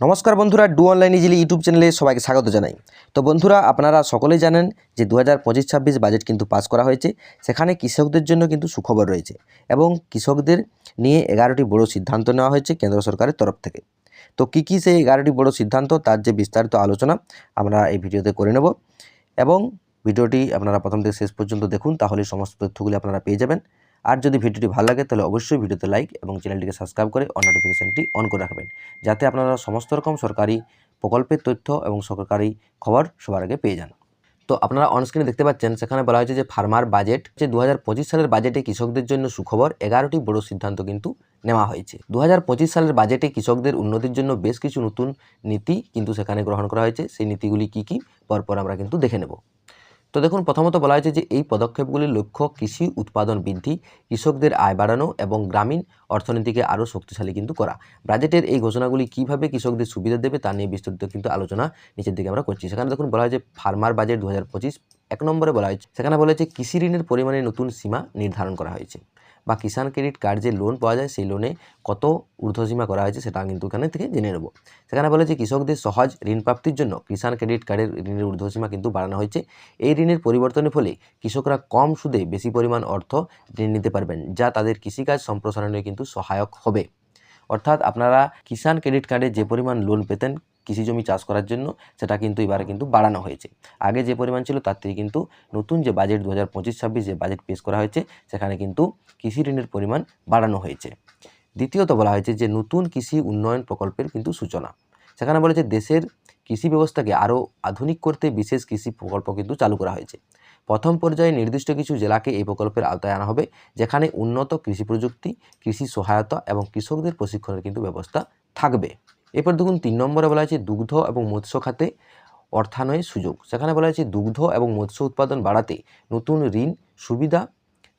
নমস্কার বন্ধুরা, do online easily YouTube চ্যানেলে সবাইকে স্বাগত জানাই। তো বন্ধুরা, আপনারা সকলেই জানেন যে 2025-26 বাজেট কিন্তু পাস করা হয়েছে। সেখানে কৃষকদের জন্য কিন্তু সুখবর রয়েছে এবং কৃষকদের নিয়ে 11টি বড় সিদ্ধান্ত নেওয়া হয়েছে কেন্দ্র সরকারের তরফ থেকে। তো কী সেই 11টি বড় সিদ্ধান্ত, তার যে বিস্তারিত আলোচনা আমরা এই ভিডিওতে করে নেব এবং ভিডিওটি আপনারা প্রথম থেকে শেষ পর্যন্ত দেখুন, তাহলে সমস্ত তথ্যগুলি আপনারা পেয়ে যাবেন। আর যদি ভিডিওটি ভালো লাগে তাহলে অবশ্যই ভিডিওতে লাইক এবং চ্যানেলটিকে সাবস্ক্রাইব করে অন নোটিফিকেশনটি অন করে রাখবেন, যাতে আপনারা সমস্ত রকম সরকারি প্রকল্পের তথ্য এবং সরকারি খবর সবার আগে পেয়ে যান। তো আপনারা অনস্ক্রিনে দেখতে পাচ্ছেন, সেখানে বলা হয়েছে যে ফার্মার বাজেট, যে 2025 সালের বাজেটে কৃষকদের জন্য সুখবর, 11টি বড় সিদ্ধান্ত কিন্তু নেওয়া হয়েছে। 2025 সালের বাজেটে কৃষকদের উন্নতির জন্য বেশ কিছু নতুন নীতি কিন্তু সেখানে গ্রহণ করা হয়েছে। সেই নীতিগুলি কী কী পরপর আমরা কিন্তু দেখে নেব। তো দেখুন, প্রথমত বলা হয়েছে যে এই পদক্ষেপগুলির লক্ষ্য কৃষি উৎপাদন বৃদ্ধি, কৃষকদের আয় বাড়ানো এবং গ্রামীণ অর্থনীতিকে আরও শক্তিশালী কিন্তু করা। বাজেটের এই ঘোষণাগুলি কীভাবে কৃষকদের সুবিধা দেবে তা নিয়ে বিস্তারিত কিন্তু আলোচনা নিচের দিকে আমরা করছি। সেখানে দেখুন বলা হয়েছে ফার্মার বাজেট 2025, 1 নম্বরে বলা হয়েছে, সেখানে বলা হয়েছে কৃষি ঋণের পরিমাণে নতুন সীমা নির্ধারণ করা হয়েছে, বা কিষাণ ক্রেডিট কার্ড যে লোন পাওয়া যায় সেই লোনে কত ঊর্ধ্বসীমা করা হয়েছে সেটা কিন্তু এখানে থেকে জেনে নেব। সেখানে বলেছে কৃষকদের সহজ ঋণ প্রাপ্তির জন্য কিষাণ ক্রেডিট কার্ডের ঋণের ঊর্ধ্বসীমা কিন্তু বাড়ানো হয়েছে। এই ঋণের পরিবর্তনের ফলে কৃষকরা কম সুদে বেশি পরিমাণ অর্থ ঋণ নিতে পারবেন, যা তাদের কৃষিকাজ সম্প্রসারণে কিন্তু সহায়ক হবে। অর্থাৎ আপনারা কিষাণ ক্রেডিট কার্ডে যে পরিমাণ লোন পেতেন কৃষি জমি চাষ করার জন্য, সেটা কিন্তু এবারে কিন্তু বাড়ানো হয়েছে। আগে যে পরিমাণ ছিল তার থেকে কিন্তু নতুন যে বাজেট 2025-26 যে বাজেট পেশ করা হয়েছে, সেখানে কিন্তু কৃষি ঋণের পরিমাণ বাড়ানো হয়েছে। দ্বিতীয়ত বলা হয়েছে যে নতুন কৃষি উন্নয়ন প্রকল্পের কিন্তু সূচনা। সেখানে বলেছে দেশের কৃষি ব্যবস্থাকে আরও আধুনিক করতে বিশেষ কৃষি প্রকল্প কিন্তু চালু করা হয়েছে। প্রথম পর্যায়ে নির্দিষ্ট কিছু জেলাকে এই প্রকল্পের আওতায় আনা হবে, যেখানে উন্নত কৃষি প্রযুক্তি, কৃষি সহায়তা এবং কৃষকদের প্রশিক্ষণের কিন্তু ব্যবস্থা থাকবে। এরপর দেখুন 3 নম্বরে বলা হয়েছে দুগ্ধ এবং মৎস্য খাতে অর্থায়নের সুযোগ। সেখানে বলা হয়েছে দুগ্ধ এবং মৎস্য উৎপাদন বাড়াতে নতুন ঋণ সুবিধা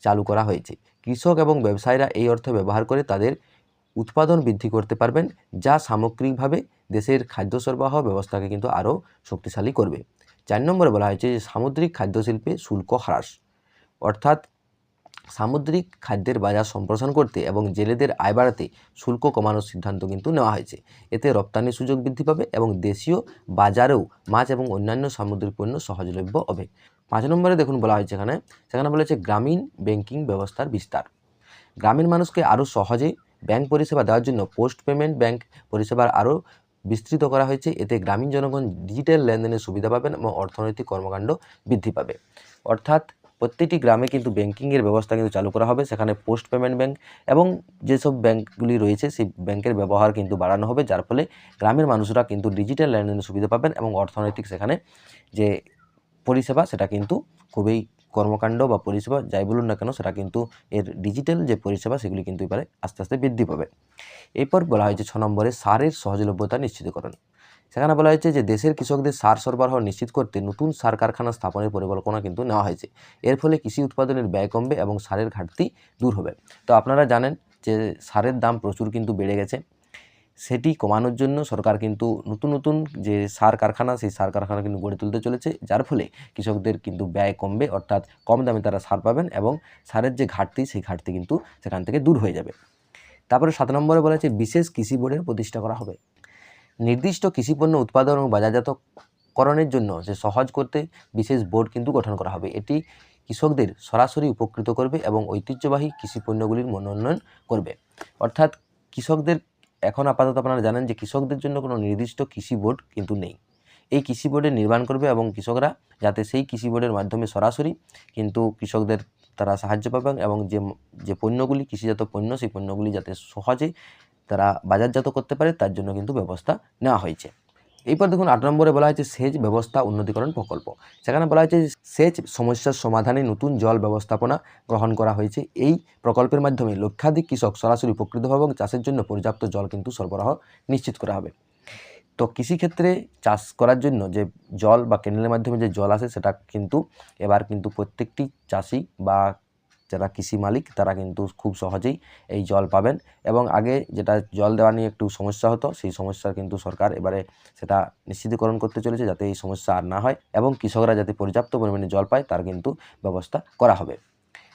চালু করা হয়েছে। কৃষক এবং ব্যবসায়ীরা এই অর্থ ব্যবহার করে তাদের উৎপাদন বৃদ্ধি করতে পারবেন, যা সামগ্রিকভাবে দেশের খাদ্য সরবরাহ ব্যবস্থাকে কিন্তু আরও শক্তিশালী করবে। 4 নম্বরে বলা হয়েছে যে সামুদ্রিক খাদ্যশিল্পে শুল্ক হ্রাস, অর্থাৎ সামুদ্রিক খাদ্যের বাজার সম্প্রসারণ করতে এবং জেলেদের আয় বাড়াতে শুল্ক কমানোর সিদ্ধান্ত কিন্তু নেওয়া হয়েছে। এতে রপ্তানির সুযোগ বৃদ্ধি পাবে এবং দেশীয় বাজারেও মাছ এবং অন্যান্য সামুদ্রিক পণ্য সহজলভ্য হবে। 5 নম্বরে দেখুন বলা হয়েছে সেখানে বলা হয়েছে গ্রামীণ ব্যাংকিং ব্যবস্থার বিস্তার। গ্রামীণ মানুষকে আরও সহজে ব্যাংক পরিষেবা দেওয়ার জন্য পোস্ট পেমেন্ট ব্যাংক পরিষেবার আরও বিস্তৃত করা হয়েছে। এতে গ্রামীণ জনগণ ডিজিটাল লেনদেনের সুবিধা পাবেন এবং অর্থনৈতিক কর্মকাণ্ড বৃদ্ধি পাবে। অর্থাৎ প্রত্যেকটি গ্রামে কিন্তু ব্যাংকিংয়ের ব্যবস্থা কিন্তু চালু করা হবে। সেখানে পোস্ট পেমেন্ট ব্যাংক এবং যেসব ব্যাংকগুলি রয়েছে সেই ব্যাংকের ব্যবহার কিন্তু বাড়ানো হবে, যার ফলে গ্রামের মানুষরা কিন্তু ডিজিটাল লেনদেনের সুবিধা পাবেন এবং অর্থনৈতিক সেখানে যে পরিষেবা সেটা কিন্তু খুবই কর্মকাণ্ড বা পরিষেবা যাই বলুন না কেন, সেটা কিন্তু এর ডিজিটাল যে পরিষেবা সেগুলি কিন্তু এবারে আস্তে আস্তে বৃদ্ধি পাবে। এরপর বলা হয়েছে 6 নম্বরে সারের সহজলভ্যতা নিশ্চিতকরণ। সেখানে বলা হয়েছে যে দেশের কৃষকদের সার সরবরাহ নিশ্চিত করতে নতুন সার কারখানা স্থাপনের পরিকল্পনা কিন্তু নেওয়া হয়েছে। এর ফলে কৃষি উৎপাদনের ব্যয় কমবে এবং সারের ঘাটতি দূর হবে। তো আপনারা জানেন যে সারের দাম প্রচুর কিন্তু বেড়ে গেছে। সেটি কমানোর জন্য সরকার কিন্তু নতুন যে সার কারখানা, সেই সার কারখানা কিন্তু গড়ে তুলতে চলেছে, যার ফলে কৃষকদের কিন্তু ব্যয় কমবে, অর্থাৎ কম দামে তারা সার পাবেন এবং সারের যে ঘাটতি সেই ঘাটতি কিন্তু সেখান থেকে দূর হয়ে যাবে। তারপরে 7 নম্বরে বলা হয়েছে বিশেষ কৃষি বোর্ডের প্রতিষ্ঠা করা হবে। নির্দিষ্ট কৃষিপণ্য উৎপাদন এবং বাজারজাতকরণের জন্য যে সহজ করতে বিশেষ বোর্ড কিন্তু গঠন করা হবে। এটি কৃষকদের সরাসরি উপকৃত করবে এবং ঐতিহ্যবাহী কৃষিপণ্যগুলির মনোন্নয়ন করবে। অর্থাৎ কৃষকদের এখন আপাতত আপনারা জানেন যে কৃষকদের জন্য কোনো নির্দিষ্ট কৃষি বোর্ড কিন্তু নেই। এই কৃষি বোর্ডের নির্মাণ করবে এবং কৃষকরা যাতে সেই কৃষি বোর্ডের মাধ্যমে সরাসরি কিন্তু কৃষকদের তারা সাহায্য পাবেন এবং যে পণ্যগুলি কৃষিজাত পণ্য, সেই পণ্যগুলি যাতে সহজেই তারা বাজারজাত করতে পারে তার জন্য কিন্তু ব্যবস্থা নেওয়া হয়েছে। এরপর দেখুন 8 নম্বরে বলা হয়েছে সেচ ব্যবস্থা উন্নতিকরণ প্রকল্প। সেখানে বলা হয়েছে সেচ সমস্যার সমাধানে নতুন জল ব্যবস্থাপনা গ্রহণ করা হয়েছে। এই প্রকল্পের মাধ্যমে লক্ষাধিক কৃষক সরাসরি উপকৃত হবে এবং চাষের জন্য পর্যাপ্ত জল কিন্তু সরবরাহ নিশ্চিত করা হবে। তো কৃষিক্ষেত্রে চাষ করার জন্য যে জল বা কেনেলের মাধ্যমে যে জল আসে, সেটা কিন্তু এবার কিন্তু প্রত্যেকটি চাষি বা যারা কৃষি মালিক তারা কিন্তু খুব সহজেই এই জল পাবেন এবং আগে যেটা জল দেওয়া নিয়ে একটু সমস্যা হতো, সেই সমস্যার কিন্তু সরকার এবারে সেটা নিশ্চিতকরণ করতে চলেছে যাতে এই সমস্যা আর না হয় এবং কৃষকরা যাতে পর্যাপ্ত পরিমাণে জল পায় তার কিন্তু ব্যবস্থা করা হবে।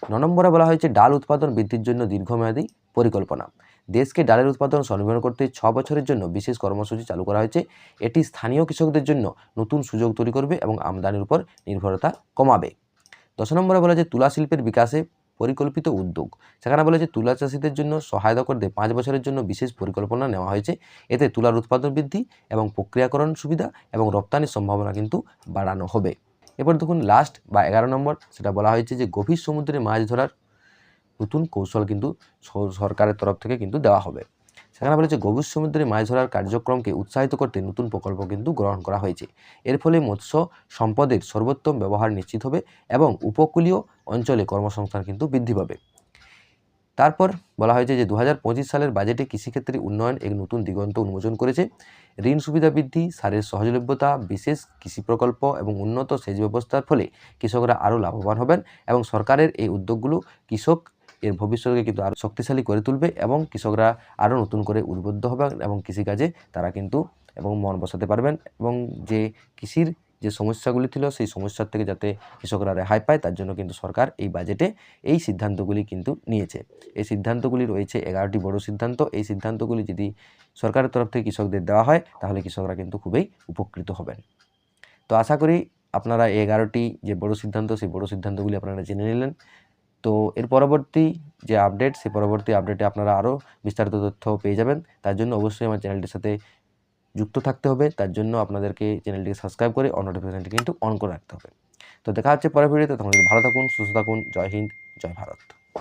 9 নম্বরে বলা হয়েছে ডাল উৎপাদন বৃদ্ধির জন্য দীর্ঘমেয়াদী পরিকল্পনা। দেশকে ডালের উৎপাদন স্বনির্ভর করতে 6 বছরের জন্য বিশেষ কর্মসূচি চালু করা হয়েছে। এটি স্থানীয় কৃষকদের জন্য নতুন সুযোগ তৈরি করবে এবং আমদানির উপর নির্ভরতা কমাবে। 10 নম্বরে বলা যে তুলা শিল্পের বিকাশে পরিকল্পিত উদ্যোগ। সেখানে বলা যে তুলা চাষীদের জন্য সহায়তা করতে 5 বছরের জন্য বিশেষ পরিকল্পনা নেওয়া হয়েছে। এতে তুলার উৎপাদন বৃদ্ধি এবং প্রক্রিয়াকরণ সুবিধা এবং রপ্তানির সম্ভাবনা কিন্তু বাড়ানো হবে। এরপর দেখুন লাস্ট বা 11 নম্বর, সেটা বলা হয়েছে যে গভীর সমুদ্রে মাছ ধরার নতুন কৌশল কিন্তু সরকারের তরফ থেকে কিন্তু দেওয়া হবে। সেখানে বলেছে গভীর সমুদ্রে মাছ ধরার কার্যক্রমকে উৎসাহিত করতে নতুন প্রকল্প কিন্তু গ্রহণ করা হয়েছে। এর ফলে মৎস্য সম্পদের সর্বোত্তম ব্যবহার নিশ্চিত হবে এবং উপকূলীয় অঞ্চলে কর্মসংস্থান কিন্তু বৃদ্ধি পাবে। তারপর বলা হয়েছে যে 2025 সালের বাজেটে কৃষিক্ষেত্রে উন্নয়ন এক নতুন দিগন্ত উন্মোচন করেছে। ঋণ সুবিধা বৃদ্ধি, সারের সহজলভ্যতা, বিশেষ কৃষি প্রকল্প এবং উন্নত সেচ ব্যবস্থার ফলে কৃষকরা আরও লাভবান হবেন এবং সরকারের এই উদ্যোগগুলো কৃষক এর ভবিষ্যৎকে কিন্তু আরও শক্তিশালী করে তুলবে এবং কৃষকরা আরও নতুন করে উদ্বুদ্ধ হবে এবং কৃষিকাজে তারা কিন্তু এবং মন বসাতে পারবেন এবং যে কৃষির যে সমস্যাগুলি ছিল সেই সমস্যার থেকে যাতে কৃষকরা রেহাই পায় তার জন্য কিন্তু সরকার এই বাজেটে এই সিদ্ধান্তগুলি কিন্তু নিয়েছে। এই সিদ্ধান্তগুলি রয়েছে 11টি বড় সিদ্ধান্ত। এই সিদ্ধান্তগুলি যদি সরকারের তরফ থেকে কৃষকদের দেওয়া হয় তাহলে কৃষকরা কিন্তু খুবই উপকৃত হবেন। তো আশা করি আপনারা এই 11টি যে বড় সিদ্ধান্ত সেই বড় সিদ্ধান্তগুলি আপনারা জেনে নিলেন। তো এর পরবর্তী যে আপডেট সেই পরবর্তী আপডেটে আপনারা আরও বিস্তারিত তথ্য পেয়ে যাবেন। তার জন্য অবশ্যই আমার চ্যানেলটির সাথে যুক্ত থাকতে হবে। তার জন্য আপনাদেরকে চ্যানেলটিকে সাবস্ক্রাইব করে অন নোটিফিকেশনটি কিন্তু অন করে রাখতে হবে। তো দেখা হচ্ছে পরের ভিডিওতে। তখন ভালো থাকুন, সুস্থ থাকুন। জয় হিন্দ, জয় ভারত।